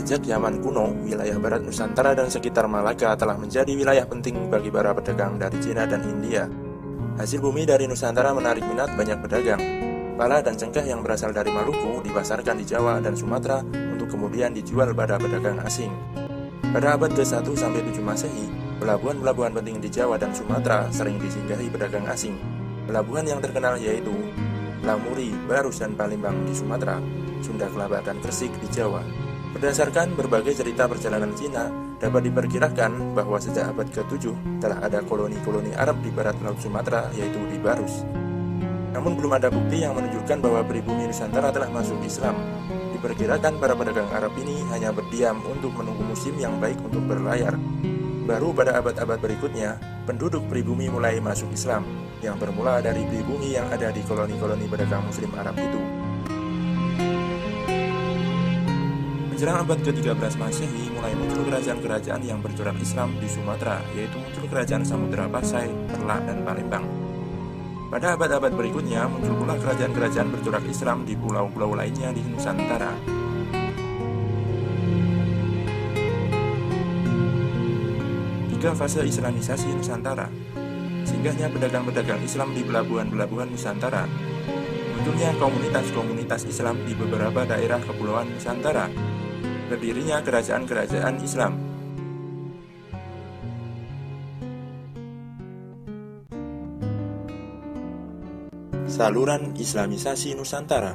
Sejak zaman kuno, wilayah barat Nusantara dan sekitar Malaka telah menjadi wilayah penting bagi para pedagang dari Cina dan India. Hasil bumi dari Nusantara menarik minat banyak pedagang. Pala dan cengkeh yang berasal dari Maluku dipasarkan di Jawa dan Sumatera untuk kemudian dijual pada pedagang asing. Pada abad ke-1 sampai 7 Masehi, pelabuhan-pelabuhan penting di Jawa dan Sumatera sering disinggahi pedagang asing. Pelabuhan yang terkenal yaitu Lamuri, Barus, dan Palembang di Sumatera, Sunda Kelapa, dan Gresik di Jawa. Berdasarkan berbagai cerita perjalanan Cina, dapat diperkirakan bahwa sejak abad ke-7 telah ada koloni-koloni Arab di barat laut Sumatera, yaitu di Barus. Namun belum ada bukti yang menunjukkan bahwa pribumi Nusantara telah masuk Islam. Diperkirakan para pedagang Arab ini hanya berdiam untuk menunggu musim yang baik untuk berlayar. Baru pada abad-abad berikutnya, penduduk pribumi mulai masuk Islam, yang bermula dari pribumi yang ada di koloni-koloni pedagang Muslim Arab itu. Menjelang abad ke-13 Masehi, mulai muncul kerajaan-kerajaan yang bercorak Islam di Sumatera, yaitu muncul kerajaan Samudra Pasai, Perlak, dan Palembang. Pada abad-abad berikutnya, muncul pula kerajaan-kerajaan bercorak Islam di pulau-pulau lainnya di Nusantara. Tiga fase Islamisasi Nusantara. Singgahnya pedagang-pedagang Islam di pelabuhan-pelabuhan Nusantara. Munculnya komunitas-komunitas Islam di beberapa daerah kepulauan Nusantara. Berdirinya kerajaan-kerajaan Islam. Saluran Islamisasi Nusantara.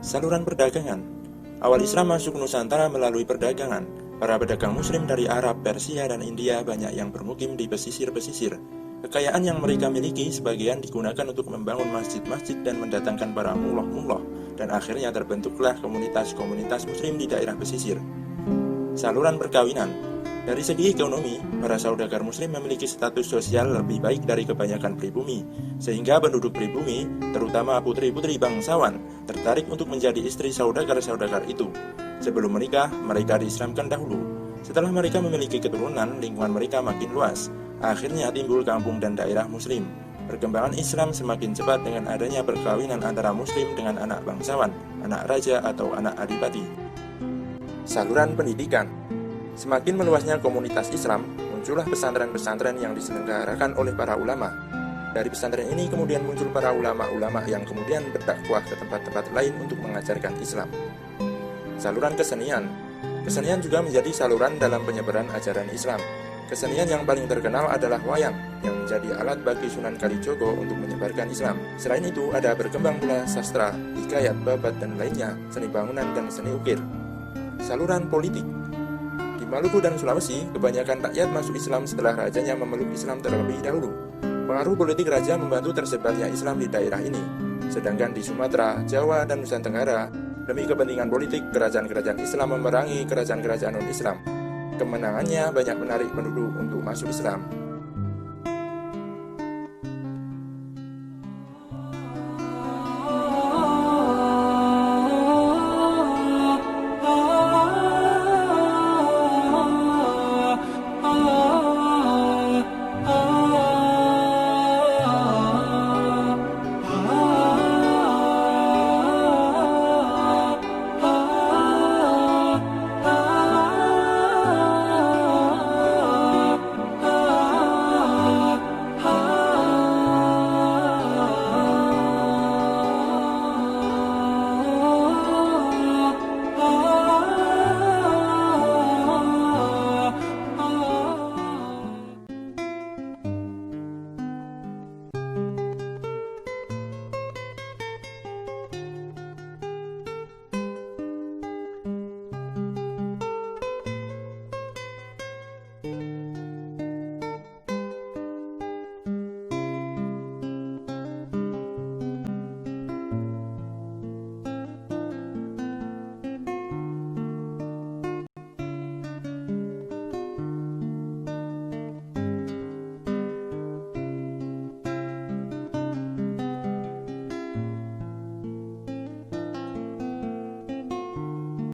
Saluran perdagangan. Awal Islam masuk Nusantara melalui perdagangan. Para pedagang Muslim dari Arab, Persia, dan India banyak yang bermukim di pesisir-pesisir. Kekayaan yang mereka miliki sebagian digunakan untuk membangun masjid-masjid dan mendatangkan para mullah-mullah, dan akhirnya terbentuklah komunitas-komunitas Muslim di daerah pesisir. Saluran perkawinan. Dari segi ekonomi, para saudagar Muslim memiliki status sosial lebih baik dari kebanyakan pribumi, sehingga penduduk pribumi, terutama putri-putri bangsawan, tertarik untuk menjadi istri saudagar-saudagar itu. Sebelum menikah, mereka diislamkan dahulu. Setelah mereka memiliki keturunan, lingkungan mereka makin luas. Akhirnya timbul kampung dan daerah Muslim. Perkembangan Islam semakin cepat dengan adanya perkawinan antara Muslim dengan anak bangsawan, anak raja atau anak adipati. Saluran pendidikan. Semakin meluasnya komunitas Islam, muncullah pesantren-pesantren yang diselenggarakan oleh para ulama. Dari pesantren ini kemudian muncul para ulama-ulama yang kemudian berdakwah ke tempat-tempat lain untuk mengajarkan Islam. Saluran kesenian. Kesenian juga menjadi saluran dalam penyebaran ajaran Islam. Kesenian yang paling terkenal adalah wayang, yang menjadi alat bagi Sunan Kalijogo untuk menyebarkan Islam. Selain itu, ada berkembang pula sastra, hikayat, babat, dan lainnya, seni bangunan, dan seni ukir. Saluran politik. Di Maluku dan Sulawesi, kebanyakan rakyat masuk Islam setelah rajanya memeluk Islam terlebih dahulu. Pengaruh politik raja membantu tersebarnya Islam di daerah ini. Sedangkan di Sumatera, Jawa, dan Nusantara Tenggara, demi kepentingan politik, kerajaan-kerajaan Islam memerangi kerajaan-kerajaan non-Islam. Kemenangannya banyak menarik penduduk untuk masuk Islam.